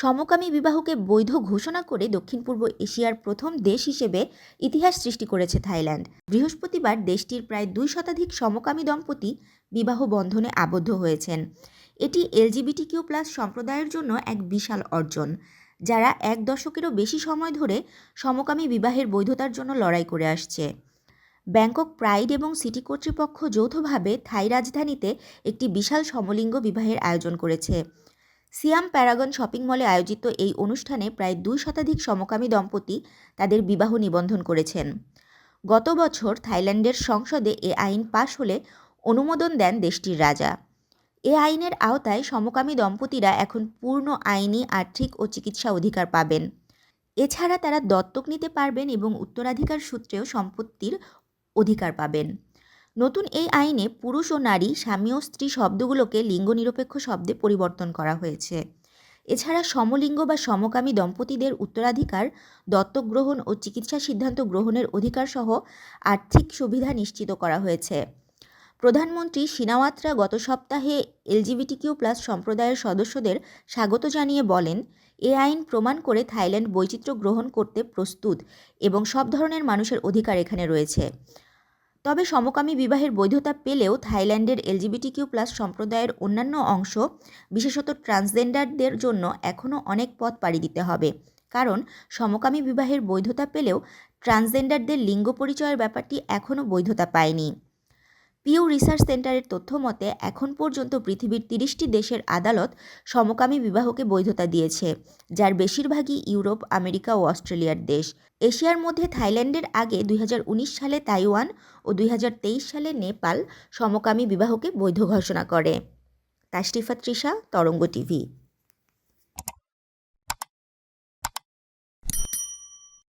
সমকামী বিবাহকে বৈধ ঘোষণা করে দক্ষিণ পূর্ব এশিয়ার প্রথম দেশ হিসেবে ইতিহাস সৃষ্টি করেছে থাইল্যান্ড। বৃহস্পতিবার দেশটির প্রায় 2 শতাধিক সমকামী দম্পতি বিবাহ বন্ধনে আবদ্ধ হয়েছেন। এটি LGBTQ+ সম্প্রদায়ের জন্য এক বিশাল অর্জন, যারা 1 দশকেরও বেশি সময় ধরে সমকামী বিবাহের বৈধতার জন্য লড়াই করে আসছে। ব্যাংকক প্রাইড এবং সিটি কর্তৃপক্ষ যৌথভাবে থাই রাজধানীতে একটি বিশাল সমলিঙ্গ বিবাহের আয়োজন করেছে। সিয়াম প্যারাগন শপিং মলে আয়োজিত এই অনুষ্ঠানে প্রায় 2 শতাধিক সমকামী দম্পতি তাদের বিবাহ নিবন্ধন করেছেন। গত বছর থাইল্যান্ডের সংসদে এ আইন পাশ হলে অনুমোদন দেন দেশটির রাজা। এ আইনের আওতায় সমকামী দম্পতিরা এখন পূর্ণ আইনি, আর্থিক ও চিকিৎসা অধিকার পাবেন। এছাড়া তারা দত্তক নিতে পারবেন এবং উত্তরাধিকার সূত্রেও সম্পত্তির অধিকার পাবেন। নতুন এই আইনে পুরুষ ও নারী, স্বামী ও স্ত্রী শব্দগুলোকে লিঙ্গনিরপেক্ষ শব্দে পরিবর্তন করা হয়েছে। এছাড়া সমলিঙ্গ বা সমকামী দম্পতিদের উত্তরাধিকার, দত্তক গ্রহণ ও চিকিৎসা সিদ্ধান্ত গ্রহণের অধিকার সহ আর্থিক সুবিধা নিশ্চিত করা হয়েছে। প্রধানমন্ত্রী শিনাওয়াত্রা গত সপ্তাহে LGBTQ+ সম্প্রদায়ের সদস্যদের স্বাগত জানিয়ে বলেন, এ আইন প্রমাণ করে থাইল্যান্ড বৈচিত্র্য গ্রহণ করতে প্রস্তুত এবং সব ধরনের মানুষের অধিকার এখানে রয়েছে। তবে সমকামী বিবাহের বৈধতা পেলেও থাইল্যান্ডের LGBTQ+ সম্প্রদায়ের অন্যান্য অংশ, বিশেষত ট্রান্সজেন্ডারদের জন্য এখনও অনেক পথ পাড়ি দিতে হবে, কারণ সমকামী বিবাহের বৈধতা পেলেও ট্রান্সজেন্ডারদের লিঙ্গ পরিচয়ের ব্যাপারটি এখনও বৈধতা পায়নি। পিউ রিসার্চ সেন্টারের তথ্য মতে এখন পর্যন্ত পৃথিবীর 30টি দেশের আদালত সমকামী বিবাহকে বৈধতা দিয়েছে, যার বেশিরভাগই ইউরোপ, আমেরিকা ও অস্ট্রেলিয়ার দেশ। এশিয়ার মধ্যে থাইল্যান্ডের আগে 2019 সালে তাইওয়ান ও 2023 সালে নেপাল সমকামী বিবাহকে বৈধ ঘোষণা করে। তাশরিফা তৃষা, তরঙ্গ টিভি।